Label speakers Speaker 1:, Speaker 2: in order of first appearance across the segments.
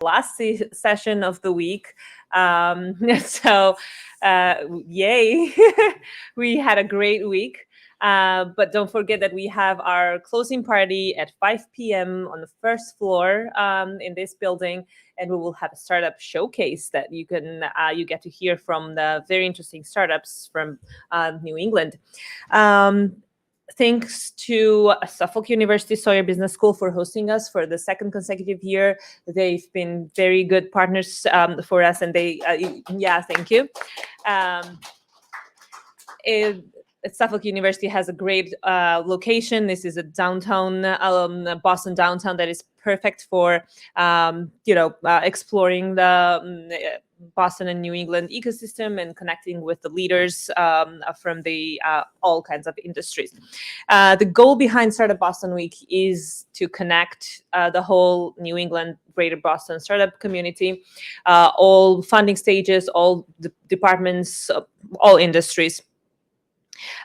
Speaker 1: last session of the week. So, yay! We had a great week. But don't forget that we have our closing party at 5 p.m. on the first floor in this building, and we will have a startup showcase that you get to hear from the very interesting startups from New England. Thanks to Suffolk University Sawyer Business School for hosting us for the second consecutive year. They've been very good partners for us, and thank you. Suffolk University has a great location. This is a downtown, Boston downtown, that is perfect for, exploring the Boston and New England ecosystem and connecting with the leaders from the all kinds of industries. The goal behind Startup Boston Week is to connect the whole New England, Greater Boston startup community, all funding stages, all departments, all industries.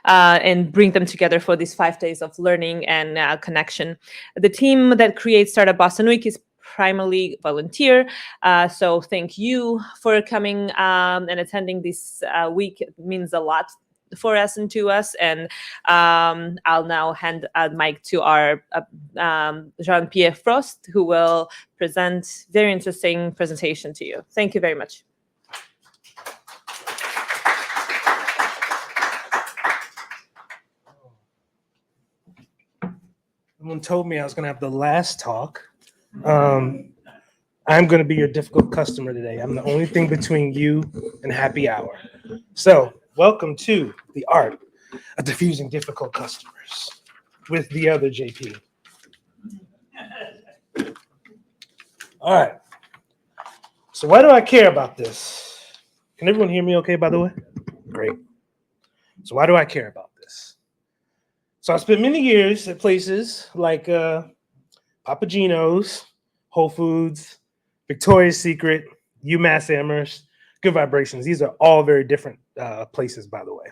Speaker 1: And bring them together for these 5 days of learning and connection. The team that creates Startup Boston Week is primarily volunteer. So thank you for coming and attending this week. It means a lot for us and to us. And I'll now hand the mic to our Jean-Pierre Frost, who will present very interesting presentation to you. Thank you very much.
Speaker 2: Someone told me I was going to have the last talk. I'm going to be your difficult customer today. I'm the only thing between you and happy hour. So, welcome to the art of diffusing difficult customers with the other JP. All right. So, why do I care about this? Can everyone hear me okay, by the way? Great. So, why do I care about this? So I spent many years at places like Papa Gino's, Whole Foods, Victoria's Secret, UMass Amherst, Good Vibrations. These are all very different places, by the way.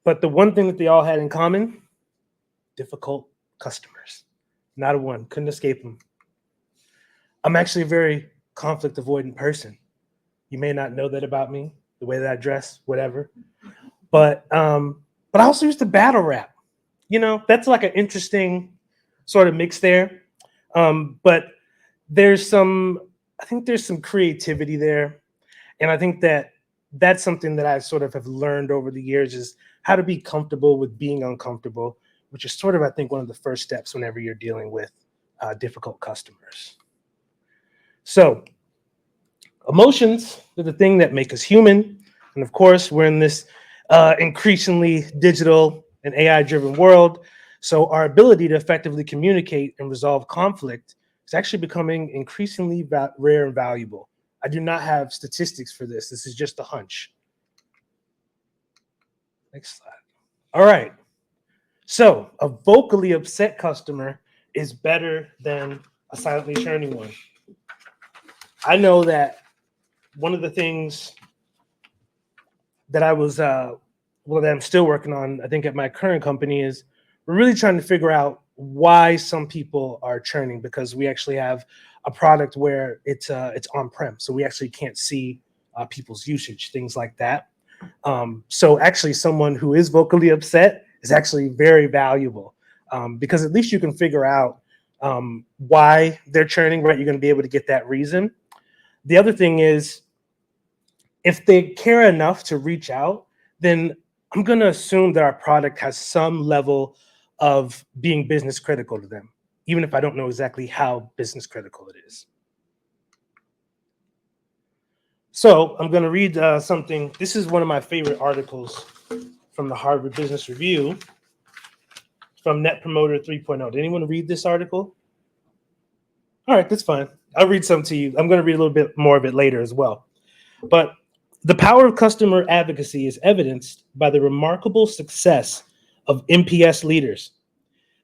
Speaker 2: But the one thing that they all had in common, difficult customers. Not a one, couldn't escape them. I'm actually a very conflict avoidant person. You may not know that about me, the way that I dress, whatever. But I also used to battle rap. You know, that's like an interesting sort of mix there. But I think there's some creativity there. And I think that that's something that I sort of have learned over the years, is how to be comfortable with being uncomfortable, which is sort of, I think, one of the first steps whenever you're dealing with difficult customers. So emotions are the thing that make us human. And of course, we're in this increasingly digital and AI-driven world. So our ability to effectively communicate and resolve conflict is actually becoming increasingly rare and valuable. I do not have statistics for this. This is just a hunch. Next slide. All right. So a vocally upset customer is better than a silently churning one. I know that one of the things that that I'm still working on, I think at my current company, is we're really trying to figure out why some people are churning, because we actually have a product where it's on-prem. So we actually can't see people's usage, things like that. So actually someone who is vocally upset is actually very valuable because at least you can figure out why they're churning, right? You're going to be able to get that reason. The other thing is, if they care enough to reach out, then I'm going to assume that our product has some level of being business critical to them, even if I don't know exactly how business critical it is. So I'm going to read something. This is one of my favorite articles from the Harvard Business Review from Net Promoter 3.0. Did anyone read this article? All right, that's fine. I'll read some to you. I'm going to read a little bit more of it later as well. But the power of customer advocacy is evidenced by the remarkable success of NPS leaders.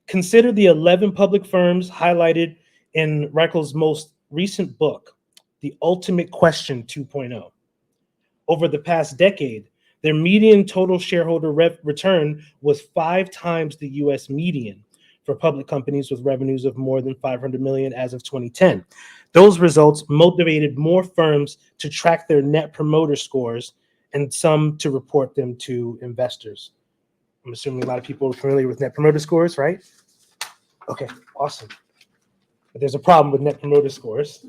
Speaker 2: Consider the 11 public firms highlighted in Reichel's most recent book, The Ultimate Question 2.0. Over the past decade, their median total shareholder return was 5 times the US median for public companies with revenues of more than 500 million as of 2010. Those results motivated more firms to track their net promoter scores and some to report them to investors. I'm assuming a lot of people are familiar with net promoter scores, right? Okay, awesome. But there's a problem with net promoter scores.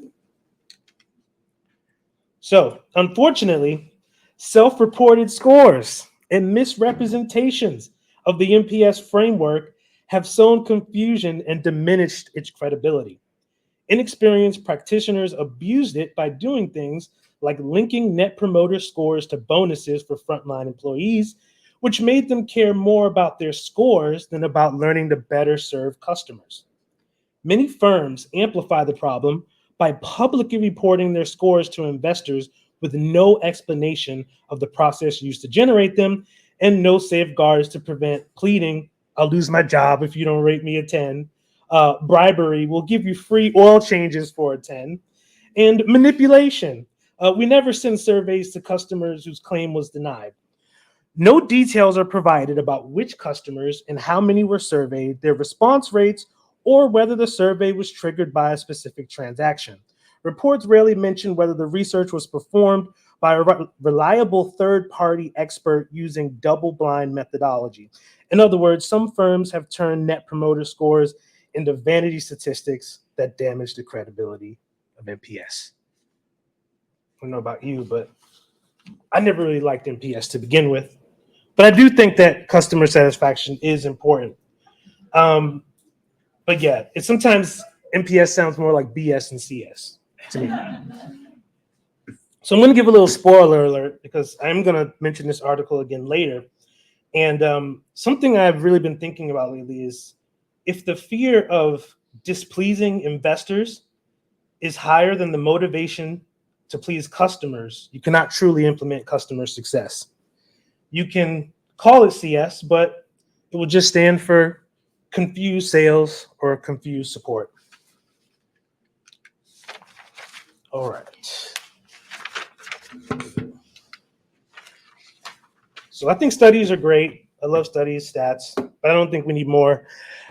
Speaker 2: So, unfortunately, self-reported scores and misrepresentations of the NPS framework have sown confusion and diminished its credibility. Inexperienced practitioners abused it by doing things like linking net promoter scores to bonuses for frontline employees, which made them care more about their scores than about learning to better serve customers. Many firms amplify the problem by publicly reporting their scores to investors with no explanation of the process used to generate them and no safeguards to prevent pleading, "I'll lose my job if you don't rate me a 10, bribery, "We'll give you free oil changes for a 10, and manipulation. We never send surveys to customers whose claim was denied. No details are provided about which customers and how many were surveyed, their response rates, or whether the survey was triggered by a specific transaction. Reports rarely mention whether the research was performed by a reliable third-party expert using double-blind methodology. In other words, some firms have turned net promoter scores into vanity statistics that damage the credibility of NPS. I don't know about you, but I never really liked NPS to begin with. But I do think that customer satisfaction is important. But yeah, it's sometimes NPS sounds more like BS and CS to me. So I'm going to give a little spoiler alert because I'm going to mention this article again later. And something I've really been thinking about lately is if the fear of displeasing investors is higher than the motivation to please customers, you cannot truly implement customer success. You can call it CS, but it will just stand for confused sales or confused support. All right. So I think studies are great. I love studies, stats, but I don't think we need more.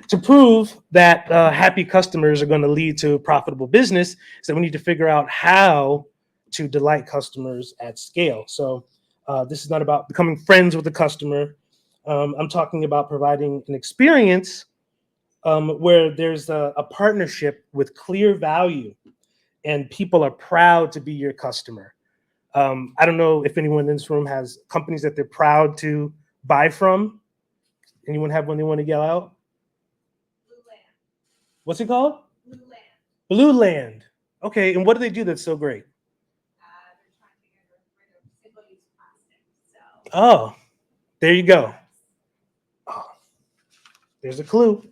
Speaker 2: To prove that happy customers are going to lead to profitable business, so we need to figure out how to delight customers at scale. So this is not about becoming friends with the customer. I'm talking about providing an experience where there's a partnership with clear value and people are proud to be your customer. I don't know if anyone in this room has companies that they're proud to buy from. Anyone have one they want to yell out?
Speaker 3: Blue Land.
Speaker 2: What's it called?
Speaker 3: Blue Land.
Speaker 2: Blue Land. Okay, and what do they do that's so great?
Speaker 3: They're trying to get rid of single-use plastic. So.
Speaker 2: Oh, there you go. Oh, there's a clue.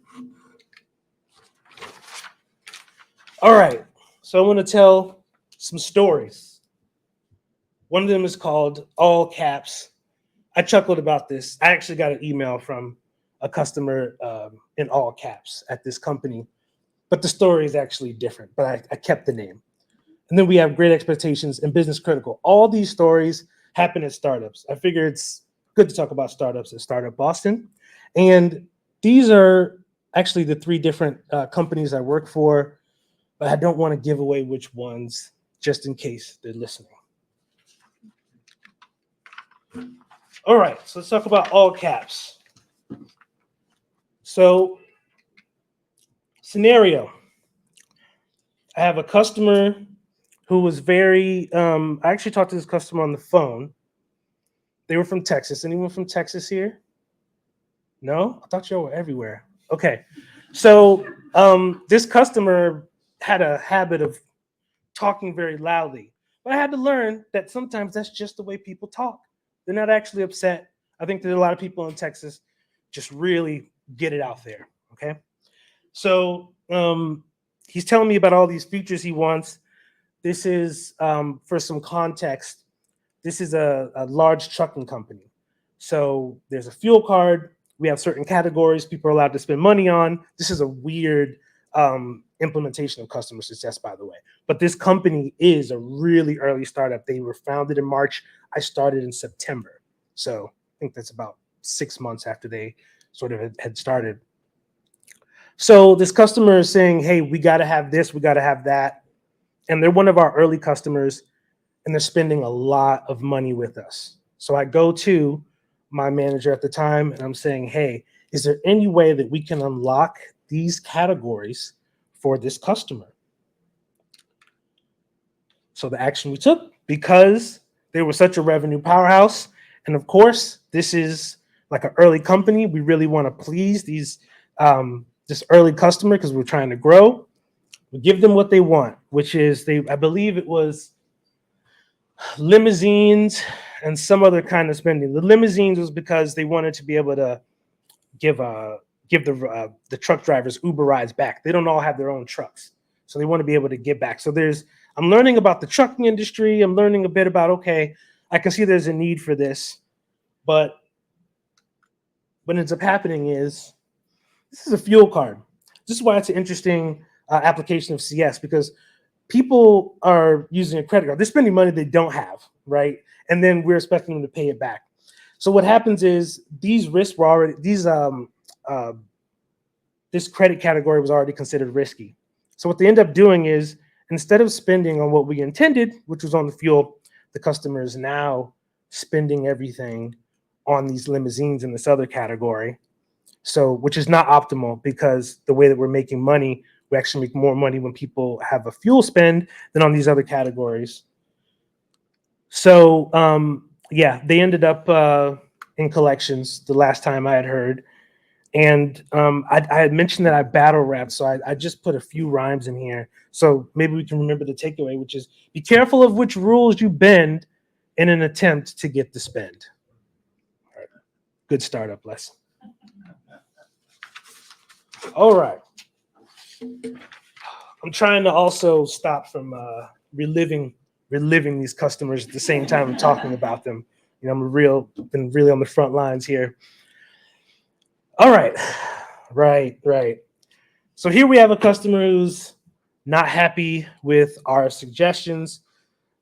Speaker 2: All right, so I want to tell some stories. One of them is called All Caps. I chuckled about this. I actually got an email from a customer in all caps at this company, but the story is actually different, but I kept the name. And then we have Great Expectations and Business Critical. All these stories happen at startups. I figure it's good to talk about startups at Startup Boston. And these are actually the three different companies I work for, but I don't want to give away which ones just in case they're listening. All right, so let's talk about all caps. So, scenario. I have a customer who was very, I actually talked to this customer on the phone. They were from Texas. Anyone from Texas here? No? I thought y'all were everywhere. Okay. So this customer had a habit of talking very loudly. But I had to learn that sometimes that's just the way people talk. They're not actually upset. I think there's a lot of people in Texas just really get it out there. Okay. So he's telling me about all these features he wants. This is, for some context, this is a large trucking company. So there's a fuel card. We have certain categories people are allowed to spend money on. This is a weird implementation of customer success, by the way. But this company is a really early startup. They were founded in March. I started in September. So I think that's about 6 months after they sort of had started. So this customer is saying, hey, we got to have this, we got to have that. And they're one of our early customers, and they're spending a lot of money with us. So I go to my manager at the time and I'm saying, hey, is there any way that we can unlock these categories for this customer? So the action we took, because they were such a revenue powerhouse, and of course, this is like an early company. We really want to please this early customer because we're trying to grow. We give them what they want, which is I believe it was limousines and some other kind of spending. The limousines was because they wanted to be able to give the truck drivers Uber rides back. They don't all have their own trucks, so they want to be able to give back. So I'm learning about the trucking industry. I'm learning a bit about, okay, I can see there's a need for this, but what ends up happening is this is a fuel card. This is why it's an interesting application of CS, because people are using a credit card. They're spending money they don't have, right? And then we're expecting them to pay it back. So what happens is these risks were already, this credit category was already considered risky. So what they end up doing is, instead of spending on what we intended, which was on the fuel, the customer is now spending everything on these limousines in this other category. So, which is not optimal, because the way that we're making money, we actually make more money when people have a fuel spend than on these other categories. So, yeah, they ended up in collections the last time I had heard. And I had mentioned that I battle rap, so I just put a few rhymes in here. So maybe we can remember the takeaway, which is be careful of which rules you bend in an attempt to get the spend. All right. Good startup lesson. All right. I'm trying to also stop from reliving these customers at the same time I'm talking about them. You know, been really on the front lines here. All right. Right. So here we have a customer who's not happy with our suggestions.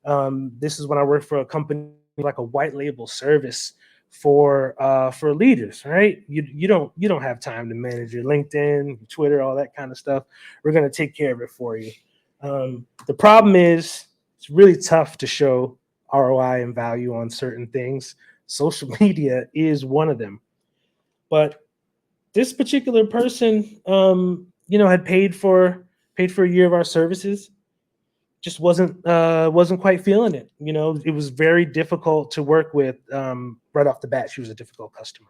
Speaker 2: This is when I worked for a company, like a white label service for leaders, right? You don't have time to manage your LinkedIn, your Twitter, all that kind of stuff. We're going to take care of it for you. The problem is it's really tough to show ROI and value on certain things. Social media is one of them. But this particular person, had paid for a year of our services, just wasn't quite feeling it. You know, it was very difficult to work with right off the bat. She was a difficult customer.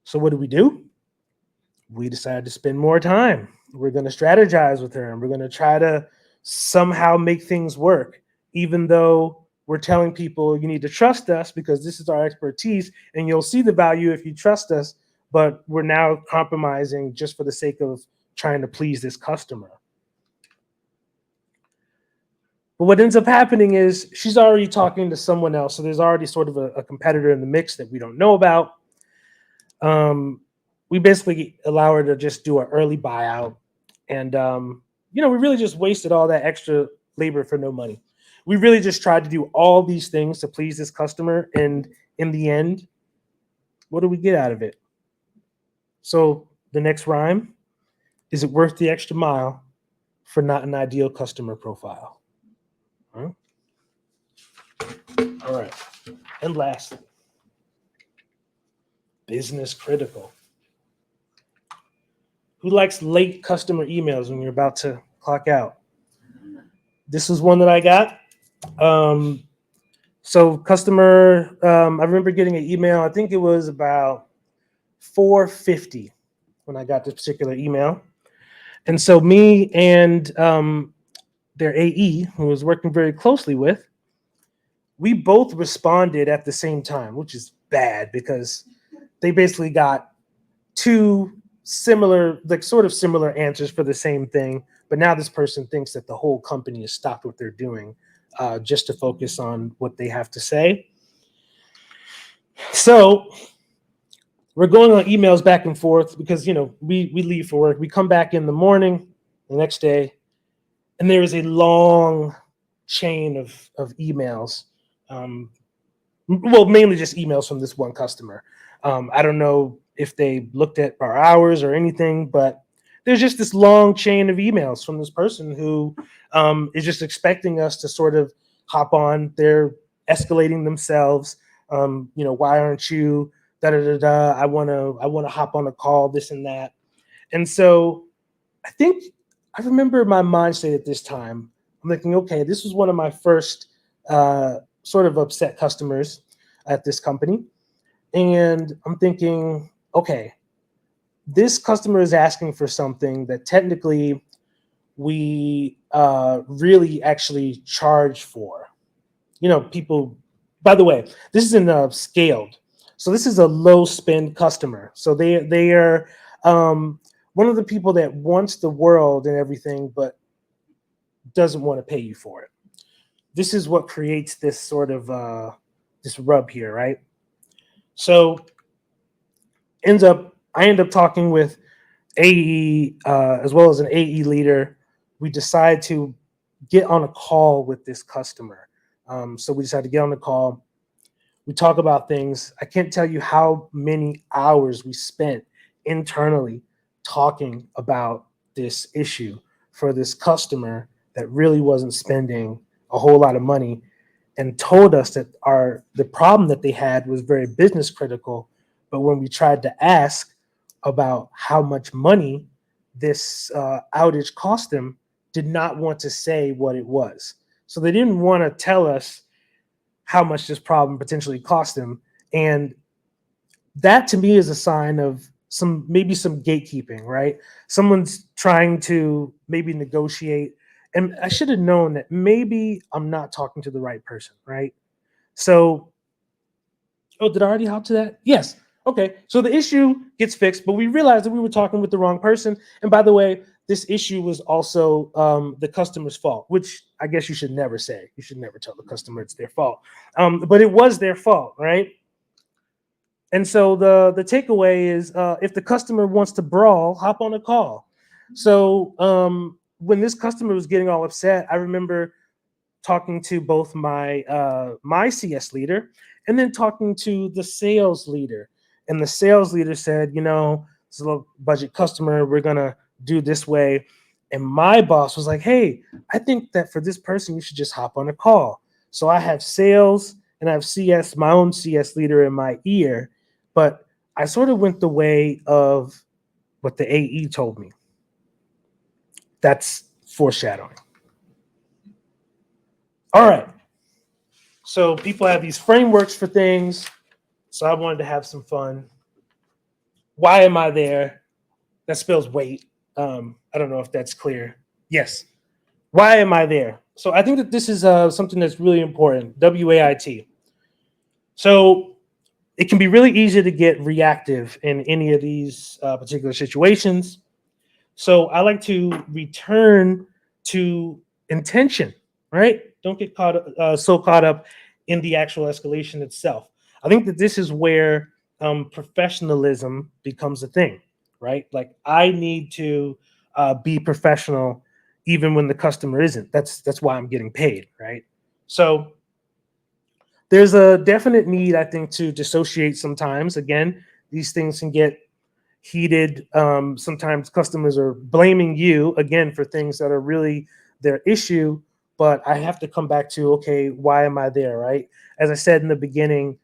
Speaker 2: So what do? We decided to spend more time. We're going to strategize with her, and we're going to try to somehow make things work, even though we're telling people you need to trust us because this is our expertise, and you'll see the value if you trust us. But we're now compromising just for the sake of trying to please this customer. But what ends up happening is she's already talking to someone else. So there's already sort of a competitor in the mix that we don't know about. We basically allow her to just do an early buyout. And, we really just wasted all that extra labor for no money. We really just tried to do all these things to please this customer. And in the end, what do we get out of it? So the next rhyme, is it worth the extra mile for not an ideal customer profile? All right. And lastly, business critical. Who likes late customer emails when you're about to clock out? This was one that I got. So customer, I remember getting an email. I think it was about 4:50 when I got this particular email. And so me and their AE, who was working very closely with, we both responded at the same time, which is bad because they basically got two similar answers for the same thing. But now this person thinks that the whole company has stopped what they're doing just to focus on what they have to say. So we're going on emails back and forth because, we leave for work. We come back in the morning the next day, and there is a long chain of emails. Mainly just emails from this one customer. I don't know if they looked at our hours or anything, but there's just this long chain of emails from this person who is just expecting us to sort of hop on. They're escalating themselves. Why aren't you? Da da da da. I wanna hop on a call. This and that. And so I think I remember my mindset at this time. I'm thinking, okay, this was one of my first sort of upset customers at this company, and I'm thinking, okay, this customer is asking for something that technically we really actually charge for. People, by the way, this isn't scaled. So this is a low spend customer. So they are one of the people that wants the world and everything, but doesn't want to pay you for it. This is what creates this sort of this rub here, right? So I end up talking with AE as well as an AE leader. We decide to get on a call with this customer. So we decided to get on the call. We talk about things. I can't tell you how many hours we spent internally talking about this issue for this customer that really wasn't spending a whole lot of money, and told us that the problem that they had was very business critical. But when we tried to ask about how much money this outage cost them, did not want to say what it was. So they didn't want to tell us how much this problem potentially cost them. And that to me is a sign of maybe some gatekeeping, right? Someone's trying to maybe negotiate. And I should have known that maybe I'm not talking to the right person, right? So, did I already hop to that? Yes. Okay. So the issue gets fixed, but we realized that we were talking with the wrong person. And by the way, this issue was also the customer's fault, which I guess you should never say. You should never tell the customer it's their fault. But it was their fault, right? And so the takeaway is if the customer wants to brawl, hop on a call. So when this customer was getting all upset, I remember talking to both my CS leader and then talking to the sales leader. And the sales leader said, it's a low budget customer. We're going to do this way. And my boss was like, hey, I think that for this person, you should just hop on a call. So I have sales and I have CS, my own CS leader in my ear. But I sort of went the way of what the AE told me. That's foreshadowing. All right. So people have these frameworks for things. So I wanted to have some fun. Why am I there? That spells wait. I don't know if that's clear. Yes. Why am I there? So I think that this is something that's really important. WAIT. So it can be really easy to get reactive in any of these particular situations. So I like to return to intention, right? Don't get so caught up in the actual escalation itself. I think that this is where professionalism becomes a thing, right? Like I need to be professional even when the customer isn't. That's why I'm getting paid, right? So there's a definite need, I think, to dissociate sometimes. Again, these things can get heated. Sometimes customers are blaming you, again, for things that are really their issue. But I have to come back to, okay, why am I there, right? As I said in the beginning,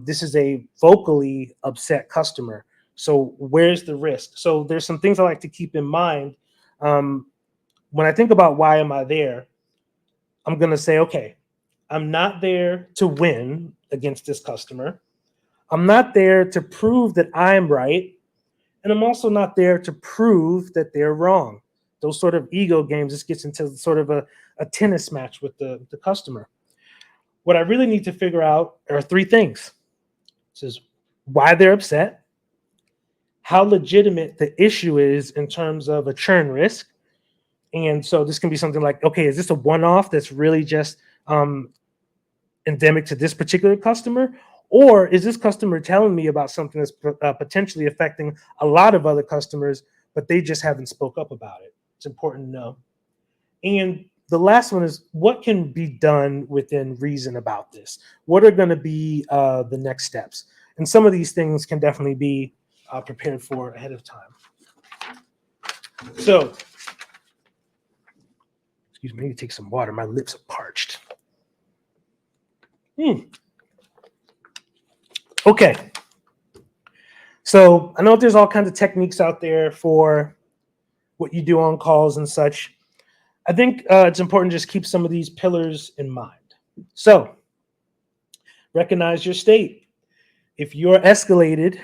Speaker 2: this is a vocally upset customer. So where's the risk? So there's some things I like to keep in mind. When I think about why am I there, I'm going to say, okay, I'm not there to win against this customer. I'm not there to prove that I'm right. And I'm also not there to prove that they're wrong. Those sort of ego games, this gets into sort of a tennis match with the customer. What I really need to figure out are three things. This is why they're upset, how legitimate the issue is in terms of a churn risk. And so this can be something like, okay, is this a one-off that's really just endemic to this particular customer? Or is this customer telling me about something that's potentially affecting a lot of other customers, but they just haven't spoke up about it? It's important to know. And the last one is what can be done within reason about this? What are going to be the next steps? And some of these things can definitely be prepared for ahead of time. So, excuse me, I need to take some water. My lips are parched. Okay. So I know there's all kinds of techniques out there for what you do on calls and such. I think it's important to just keep some of these pillars in mind. So recognize your state. If you're escalated,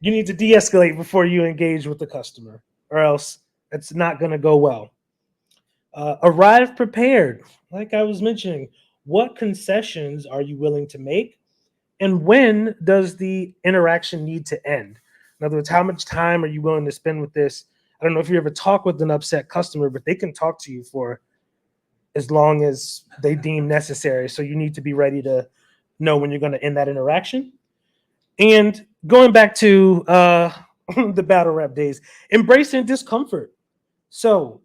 Speaker 2: you need to de-escalate before you engage with the customer, or else it's not going to go well. Arrive prepared. Like I was mentioning, what concessions are you willing to make? And when does the interaction need to end? In other words, how much time are you willing to spend with this? I don't know if you ever talk with an upset customer, but they can talk to you for as long as they deem necessary. So you need to be ready to know when you're going to end that interaction. And going back to the battle rap days, embracing discomfort. So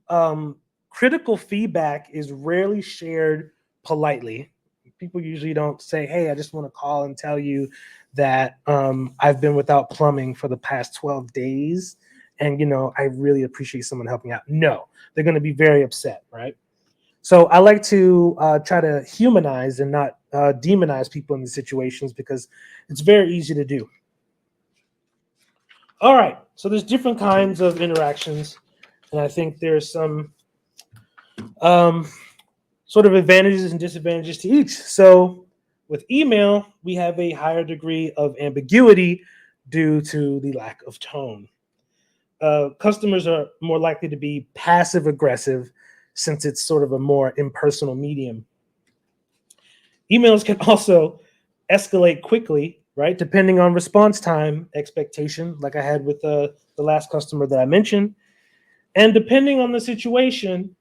Speaker 2: critical feedback is rarely shared politely. People usually don't say, hey, I just want to call and tell you that I've been without plumbing for the past 12 days. And, I really appreciate someone helping out. No, they're going to be very upset, right? So I like to try to humanize and not demonize people in these situations because it's very easy to do. All right, so there's different kinds of interactions. And I think there's some sort of advantages and disadvantages to each. So with email, we have a higher degree of ambiguity due to the lack of tone. Customers are more likely to be passive aggressive since it's sort of a more impersonal medium. Emails can also escalate quickly, right? Depending on response time expectation, like I had with the last customer that I mentioned. And depending on the situation,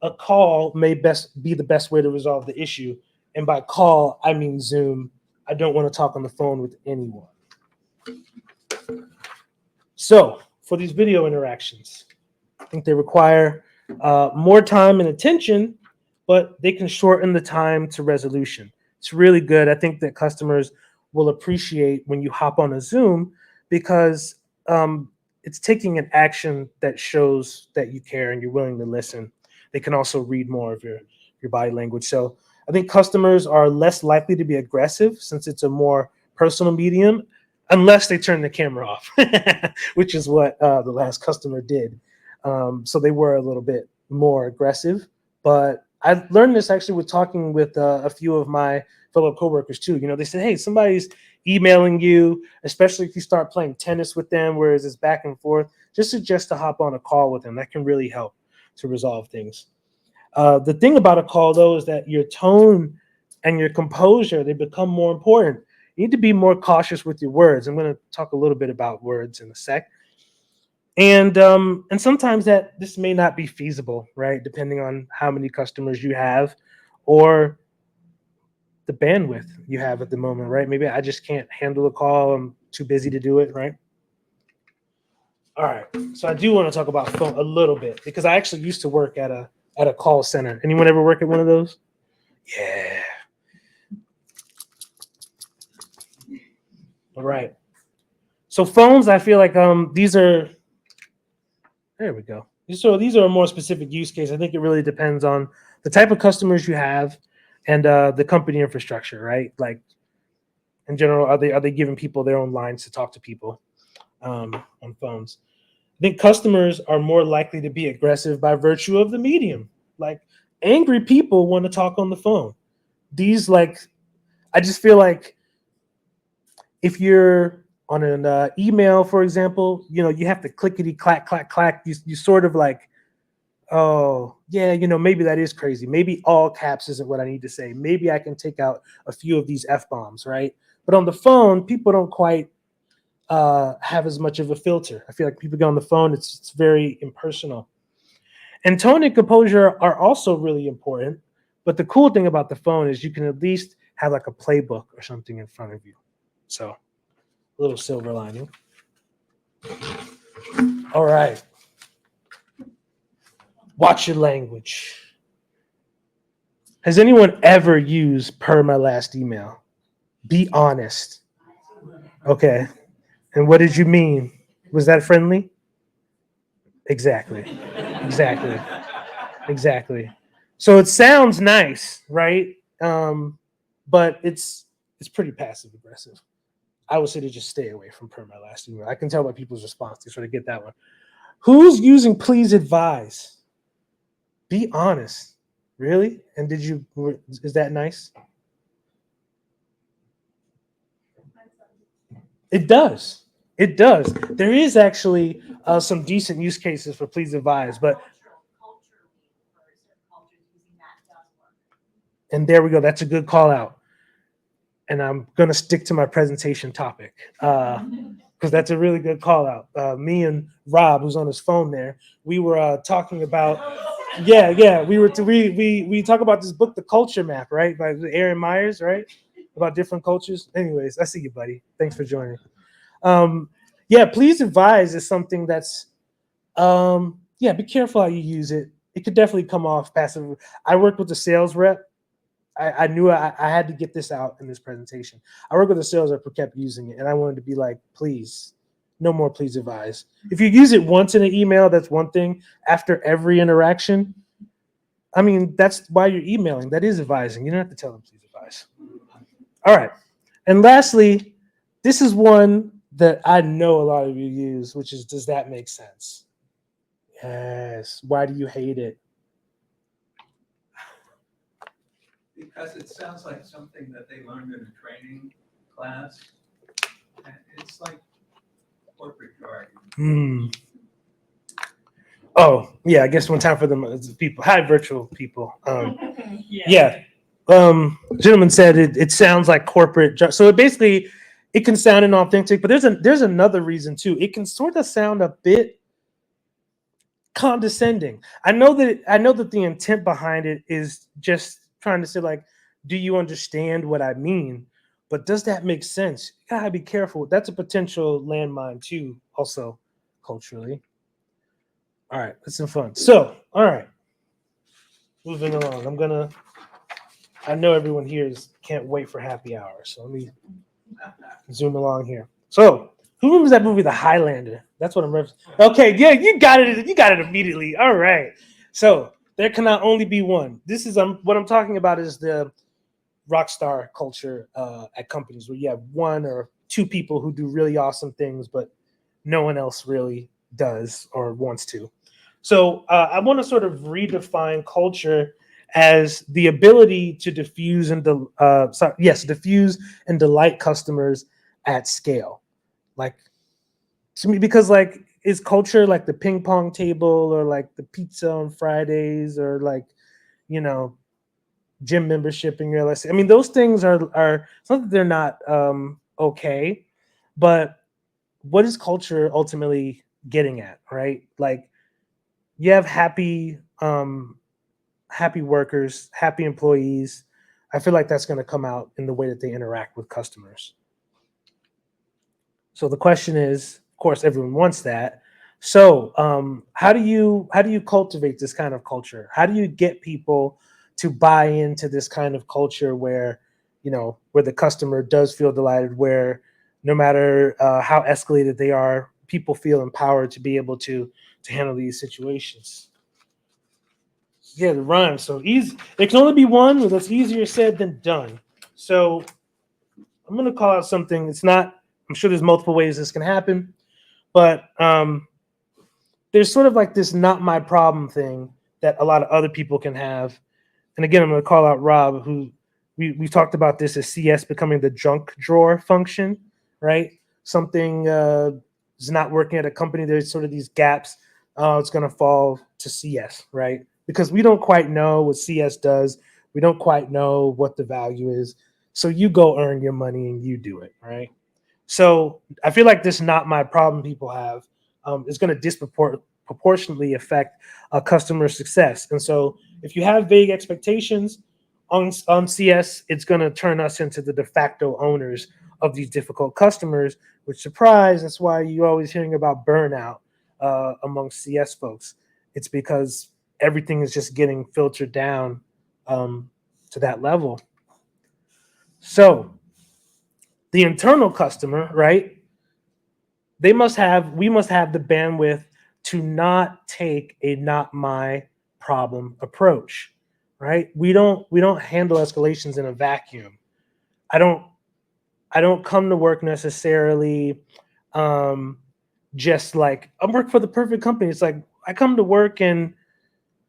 Speaker 2: a call may best be the best way to resolve the issue. And by call, I mean Zoom. I don't want to talk on the phone with anyone. So for these video interactions, I think they require more time and attention, but they can shorten the time to resolution. It's really good. I think that customers will appreciate when you hop on a Zoom because it's taking an action that shows that you care and you're willing to listen. They can also read more of your body language. So I think customers are less likely to be aggressive since it's a more personal medium, unless they turn the camera off, which is what the last customer did. So they were a little bit more aggressive. But I learned this actually with talking with a few of my fellow coworkers too. They said, hey, somebody's emailing you, especially if you start playing tennis with them, whereas it's back and forth, just suggest to hop on a call with them. That can really help to resolve things. The thing about a call, though, is that your tone and your composure, they become more important. You need to be more cautious with your words. I'm going to talk a little bit about words in a sec. And sometimes that this may not be feasible, right? Depending on how many customers you have or the bandwidth you have at the moment, right? Maybe I just can't handle a call. I'm too busy to do it, right? All right. So I do want to talk about phone a little bit because I actually used to work at a call center. Anyone ever work at one of those? Yeah. All right. So phones, I feel like these are, there we go. So these are a more specific use case. I think it really depends on the type of customers you have and the company infrastructure, right? Like in general, are they giving people their own lines to talk to people on phones? I think customers are more likely to be aggressive by virtue of the medium. Like angry people want to talk on the phone. I just feel like if you're on an email, for example, you have to clickety clack, clack, clack. You sort of like, oh, yeah, maybe that is crazy. Maybe all caps isn't what I need to say. Maybe I can take out a few of these F-bombs, right? But on the phone, people don't quite have as much of a filter. I feel like people get on the phone, it's very impersonal. And tone and composure are also really important. But the cool thing about the phone is you can at least have like a playbook or something in front of you. So a little silver lining. All right. Watch your language. Has anyone ever used per my last email? Be honest. Okay. And what did you mean? Was that friendly? Exactly. Exactly. Exactly. So it sounds nice, right? But it's pretty passive aggressive. I would say to just stay away from perma last email. I can tell by people's response. They sort of get that one. Who's using please advise? Be honest. Really? And is that nice? It does. It does. There is actually some decent use cases for please advise, but and there we go. That's a good call out. And I'm going to stick to my presentation topic because that's a really good call out. Me and Rob, who's on his phone there, we were talking about, we talk about this book, The Culture Map, right? By Aaron Myers, right? About different cultures. Anyways, I see you, buddy. Thanks for joining. Please advise is something that's, be careful how you use it. It could definitely come off passive. I worked with a sales rep. I knew I had to get this out in this presentation. I work with a sales rep who kept using it, and I wanted to be like, please, no more please advise. If you use it once in an email, that's one thing. After every interaction, I mean, that's why you're emailing. That is advising. You don't have to tell them please advise. All right. And lastly, this is one that I know a lot of you use, which is, does that make sense? Yes. Why do you hate it?
Speaker 4: Because it sounds like something that they learned in a training class. And it's like corporate jargon.
Speaker 2: Oh, yeah, I guess one time for them people. Hi, virtual people. Gentleman said it sounds like corporate. So it basically, it can sound inauthentic, but there's another reason too. It can sort of sound a bit condescending. I know that the intent behind it is just trying to say, like, do you understand what I mean? But does that make sense? You gotta be careful. That's a potential landmine too, also culturally. All right, that's some fun. So, all right, moving along. I know everyone here can't wait for happy hour, so let me zoom along here. So, who remembers that movie, The Highlander? That's what I'm referencing. Okay, yeah, you got it. You got it immediately. All right. So there cannot only be one. This is what I'm talking about is the rock star culture at companies where you have one or two people who do really awesome things, but no one else really does or wants to. So I want to sort of redefine culture as the ability to diffuse and delight customers at scale. Like, to me, because like, is culture like the ping pong table or like the pizza on Fridays or like, gym membership in your LSC? I mean, those things are it's not that they're not okay, but what is culture ultimately getting at, right? Like, you have happy workers, happy employees. I feel like that's going to come out in the way that they interact with customers. So the question is, of course, everyone wants that. So how do you cultivate this kind of culture? How do you get people to buy into this kind of culture where the customer does feel delighted, where no matter how escalated they are, people feel empowered to be able to handle these situations? Yeah, the rhyme. So easy. There can only be one, but that's easier said than done. So I'm going to call out something. It's not, I'm sure there's multiple ways this can happen, but there's sort of like this not my problem thing that a lot of other people can have. And again, I'm going to call out Rob, who we talked about this as CS becoming the junk drawer function, right? Something is not working at a company. There's sort of these gaps. It's going to fall to CS, right? Because we don't quite know what CS does. We don't quite know what the value is. So you go earn your money and you do it, right? So I feel like this not my problem people have is going to disproportionately affect customer success. And so if you have vague expectations on CS, it's going to turn us into the de facto owners of these difficult customers, which, surprise, that's why you're always hearing about burnout among CS folks. It's because everything is just getting filtered down to that level. So the internal customer, right? we must have the bandwidth to not take a not my problem approach, right? We don't handle escalations in a vacuum. I don't come to work necessarily just like I work for the perfect company. It's like I come to work and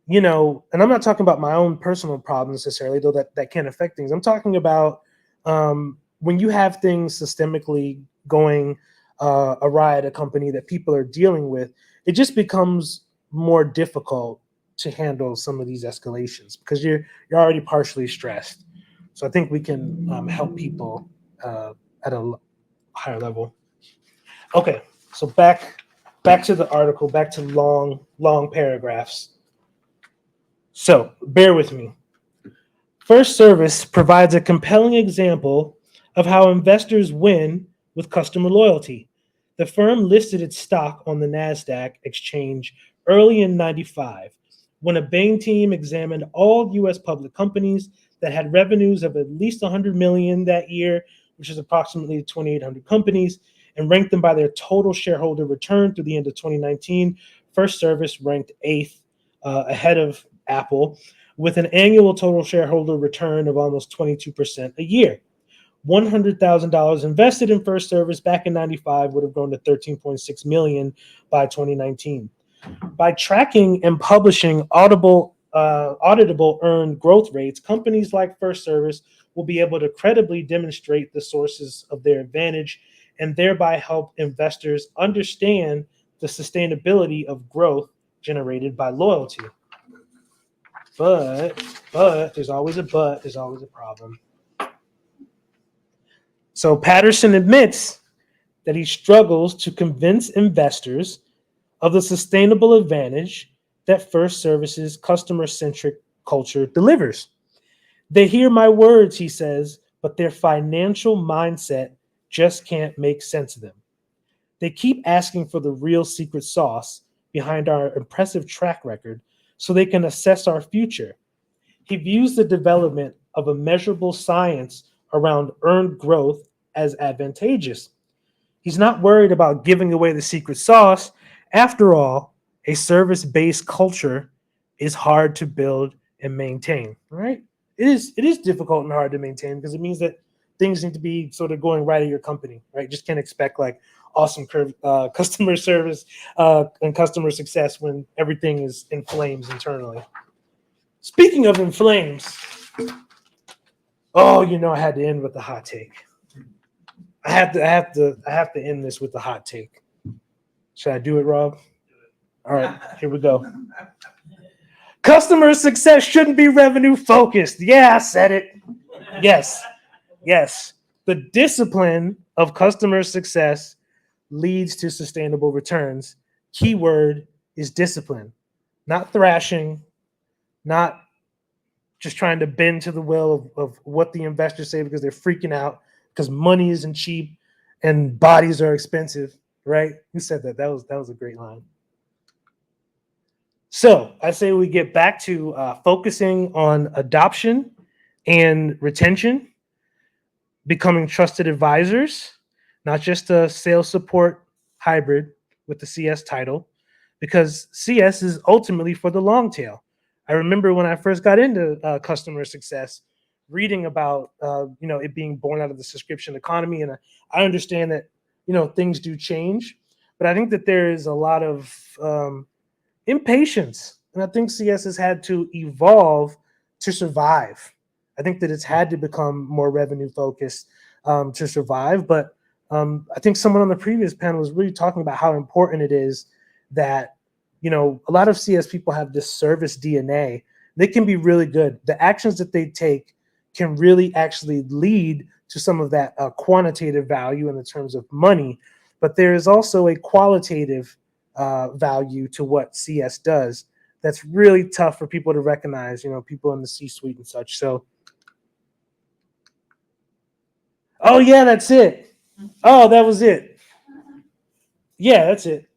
Speaker 2: and I'm not talking about my own personal problems necessarily, though that can affect things. I'm talking about when you have things systemically going awry at a company that people are dealing with, it just becomes more difficult to handle some of these escalations because you're already partially stressed. So I think we can help people at a higher level. Okay, so back to the article, back to long paragraphs. So bear with me. First Service provides a compelling example of how investors win with customer loyalty. The firm listed its stock on the NASDAQ exchange early in '95 when a Bain team examined all U.S. public companies that had revenues of at least 100 million that year, which is approximately 2,800 companies, and ranked them by their total shareholder return through the end of 2019. First Service ranked 8th, ahead of Apple, with an annual total shareholder return of almost 22% a year. $100,000 invested in First Service back in '95 would have grown to $13.6 million by 2019. By tracking and publishing auditable earned growth rates, companies like First Service will be able to credibly demonstrate the sources of their advantage and thereby help investors understand the sustainability of growth generated by loyalty. But there's always a problem. So Patterson admits that he struggles to convince investors of the sustainable advantage that First Service's customer-centric culture delivers. They hear my words, he says, but their financial mindset just can't make sense of them. They keep asking for the real secret sauce behind our impressive track record so they can assess our future. He views the development of a measurable science around earned growth as advantageous. He's not worried about giving away the secret sauce. After all, a service-based culture is hard to build and maintain, right? It is difficult and hard to maintain because it means that things need to be sort of going right at your company, right? Just can't expect like awesome customer service and customer success when everything is in flames internally. Speaking of in flames, I had to end with the hot take. I have to end this with the hot take. Should I do it, Rob? All right, here we go. Customer success shouldn't be revenue focused. Yeah, I said it. Yes. The discipline of customer success leads to sustainable returns. Keyword is discipline, not thrashing, not just trying to bend to the will of what the investors say because they're freaking out because money isn't cheap and bodies are expensive, right? Who said that? That was a great line. So I say we get back to focusing on adoption and retention, becoming trusted advisors, not just a sales support hybrid with the CS title, because CS is ultimately for the long tail. I remember when I first got into customer success, reading about it being born out of the subscription economy, and I understand that things do change, but I think that there is a lot of impatience, and I think CS has had to evolve to survive. I think that it's had to become more revenue focused to survive, but I think someone on the previous panel was really talking about how important it is that a lot of CS people have this service DNA. They can be really good. The actions that they take can really actually lead to some of that quantitative value in the terms of money, but there is also a qualitative value to what CS does that's really tough for people to recognize, people in the C-suite and such. So, oh yeah, that's it. Oh, that was it. Yeah, that's it.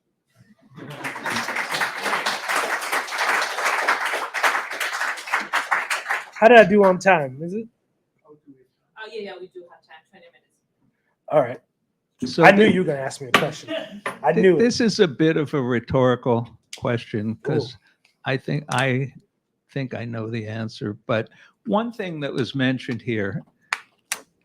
Speaker 2: How did I do on time? Is it?
Speaker 1: Yeah, we do have time, 20 minutes.
Speaker 2: All right.
Speaker 5: So
Speaker 2: I knew you were going to ask me a question. I knew it.
Speaker 5: This is a bit of a rhetorical question because I think I know the answer. But one thing that was mentioned here,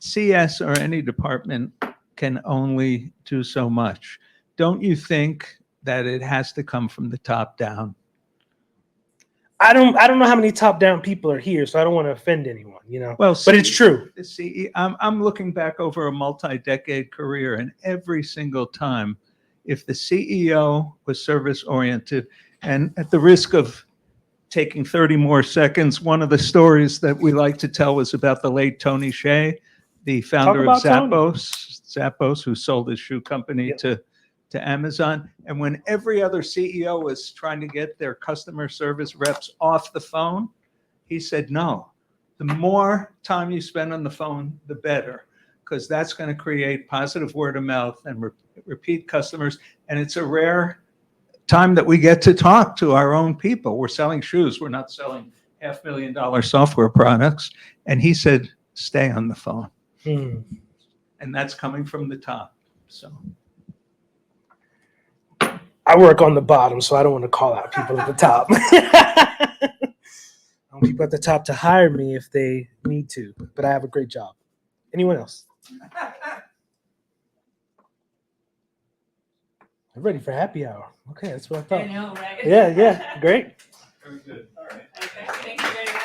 Speaker 5: CS or any department can only do so much. Don't you think that it has to come from the top down?
Speaker 2: I don't know how many top-down people are here, so I don't want to offend anyone, you know.
Speaker 5: Well,
Speaker 2: but it's true.
Speaker 5: The CE, I'm looking back over a multi-decade career, and every single time, if the CEO was service-oriented, and at the risk of taking 30 more seconds, one of the stories that we like to tell was about the late Tony Hsieh, the founder of
Speaker 2: about Tony.
Speaker 5: Zappos, who sold his shoe company
Speaker 2: Yep.
Speaker 5: to Amazon. And when every other CEO was trying to get their customer service reps off the phone, he said, no, the more time you spend on the phone, the better, because that's going to create positive word of mouth and repeat customers. And it's a rare time that we get to talk to our own people. We're selling shoes. We're not selling $500,000 software products. And he said, stay on the phone. And that's coming from the top. So
Speaker 2: I work on the bottom, so I don't want to call out people at the top. I want people at the top to hire me if they need to, but I have a great job. Anyone else? I'm ready for happy hour. Okay, that's what I thought.
Speaker 1: I know, right?
Speaker 2: Yeah, great.
Speaker 4: Very good. All right.
Speaker 1: Okay, thank you very much.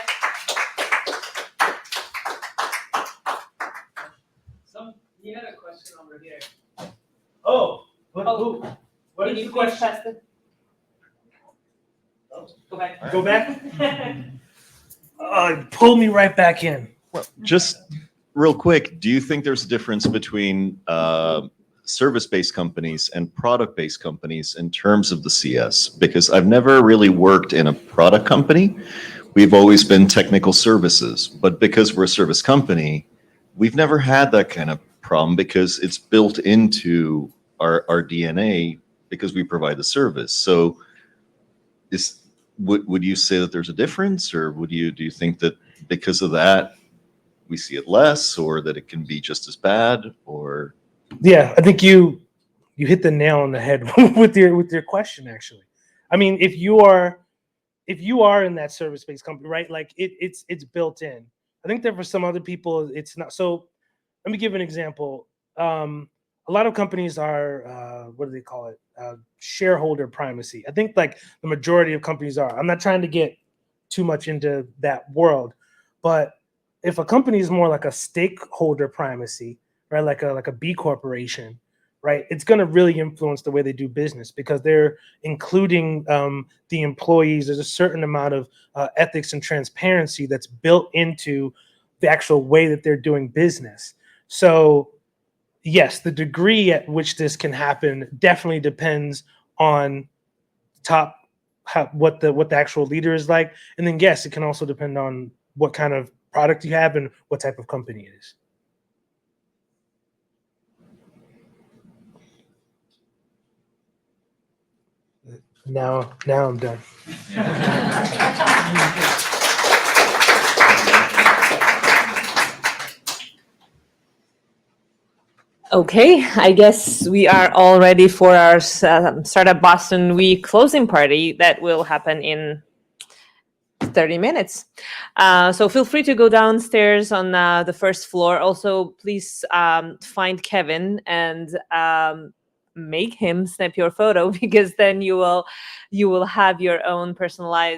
Speaker 1: You had a question over here.
Speaker 2: Oh,
Speaker 1: Oh.
Speaker 2: what
Speaker 1: Can
Speaker 2: is
Speaker 1: you
Speaker 2: the
Speaker 1: please
Speaker 2: question?
Speaker 1: pass it? Go back.
Speaker 2: Go back. Pull me right back in.
Speaker 6: Just real quick, do you think there's a difference between service-based companies and product-based companies in terms of the CS? Because I've never really worked in a product company. We've always been technical services, but because we're a service company, we've never had that kind of problem because it's built into our DNA because we provide the service. So would you say that there's a difference, or do you think that because of that we see it less, or that it can be just as bad? Or
Speaker 2: Yeah, I think you hit the nail on the head with your question. Actually, I mean, if you are in that service-based company, right? Like it's built in. I think that for some other people, it's not. So let me give an example. A lot of companies are what do they call it? Shareholder primacy. I think like the majority of companies are. I'm not trying to get too much into that world, but if a company is more like a stakeholder primacy, right? Like a B corporation, right? It's going to really influence the way they do business because they're including the employees. There's a certain amount of ethics and transparency that's built into the actual way that they're doing business. So yes, the degree at which this can happen definitely depends on what the actual leader is like. And then yes, it can also depend on what kind of product you have and what type of company it is. Now I'm done.
Speaker 1: Okay, I guess we are all ready for our Startup Boston Week closing party that will happen in 30 minutes. So feel free to go downstairs on the first floor. Also, please find Kevin and make him snap your photo because then you will have your own personalized